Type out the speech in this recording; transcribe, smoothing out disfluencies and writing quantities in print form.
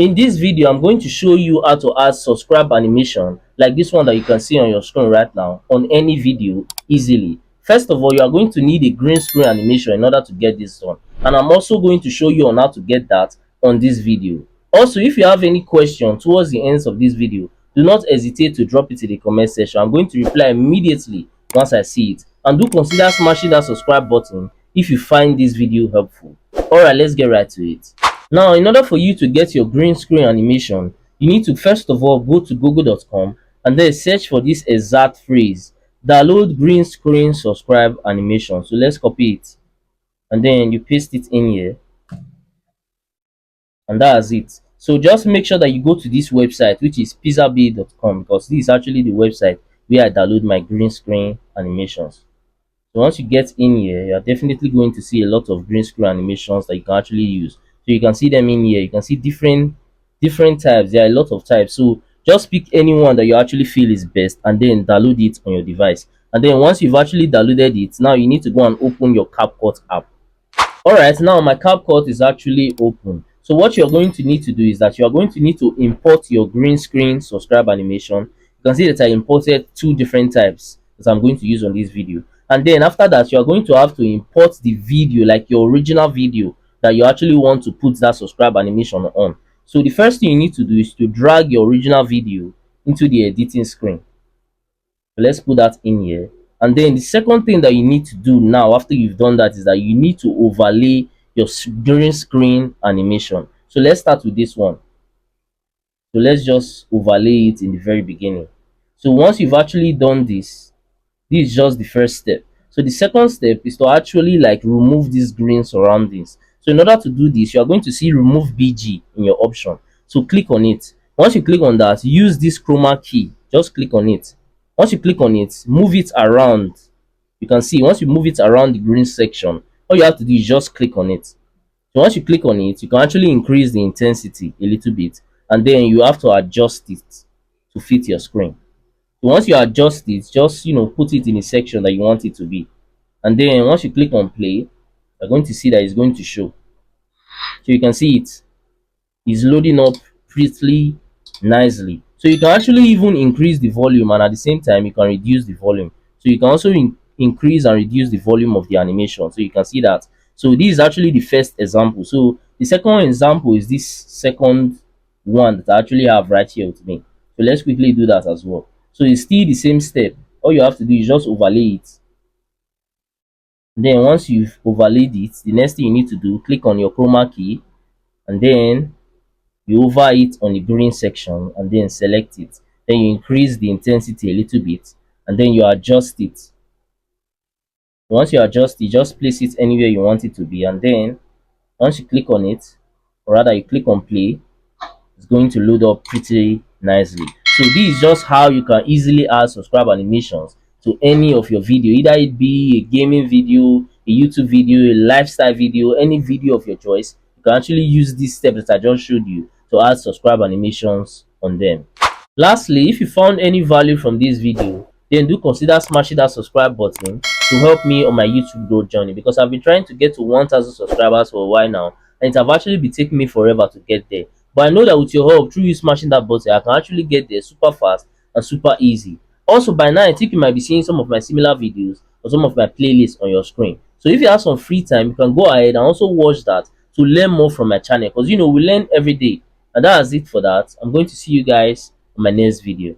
In this video, I'm going to show you how to add subscribe animation like this one that you can see on your screen right now on any video easily. First of all, you are going to need a green screen animation in order to get this one. And I'm also going to show you on how to get that on this video. Also, if you have any question towards the ends of this video, do not hesitate to drop it in the comment section. I'm going to reply immediately once I see it. And do consider smashing that subscribe button if you find this video helpful. Alright, let's get right to it. Now, in order for you to get your green screen animation, you need to first of all go to google.com and then search for this exact phrase, download green screen subscribe animation. So let's copy it and then you paste it in here, and that's it. So just make sure that you go to this website, which is pizzabay.com, because this is actually the website where I download my green screen animations. So once you get in here, you're definitely going to see a lot of green screen animations that you can actually use. So you can see them in here. You can see different types. There are a lot of types. So just pick any one that you actually feel is best and then download it on your device. And then once you've actually downloaded it, now you need to go and open your CapCut app. Alright, now my CapCut is actually open. So what you're going to need to do is that you are going to need to import your green screen subscribe animation. You can see that I imported two different types that I'm going to use on this video. And then after that, you are going to have to import the video, like your original video that you actually want to put that subscribe animation on. So the first thing you need to do is to drag your original video into the editing screen. So let's put that in here. And then the second thing that you need to do now after you've done that is that you need to overlay your green screen animation. So let's start with this one. So let's just overlay it in the very beginning. So once you've actually done this is just the first step. So the second step is to actually like remove these green surroundings. So in order to do this, you are going to see remove BG in your option. So click on it. Once you click on that, use this chroma key. Just click on it. Once you click on it, move it around. You can see once you move it around the green section, all you have to do is just click on it. So once you click on it, you can actually increase the intensity a little bit, and then you have to adjust it to fit your screen. So once you adjust it, just put it in a section that you want it to be, and then once you click on play, you're going to see that it's going to show. So you can see it is loading up pretty nicely. So you can actually even increase the volume, and at the same time you can reduce the volume. So you can also increase and reduce the volume of the animation. So you can see that. So this is actually the first example. So the second example is this second one that I actually have right here with me. So let's quickly do that as well. So it's still the same step. All you have to do is just overlay it. Then once you've overlaid it, the next thing you need to do, click on your chroma key, and then you hover it on the green section and then select it. Then you increase the intensity a little bit and then you adjust it. Once you adjust it, just place it anywhere you want it to be, and then once you click on it, or rather you click on play, it's going to load up pretty nicely. So this is just how you can easily add subscribe animations to any of your video, either it be a gaming video, a YouTube video, a lifestyle video, any video of your choice. You can actually use these steps that I just showed you to add subscribe animations on them. Lastly, if you found any value from this video, then do consider smashing that subscribe button to help me on my YouTube growth journey, because I've been trying to get to 1,000 subscribers for a while now, and it have actually been taking me forever to get there. But I know that with your help, through you smashing that button, I can actually get there super fast and super easy. Also, by now I think you might be seeing some of my similar videos or some of my playlists on your screen. So if you have some free time, you can go ahead and also watch that to learn more from my channel, because we learn every day. And that's it for that. I'm going to see you guys on my next video.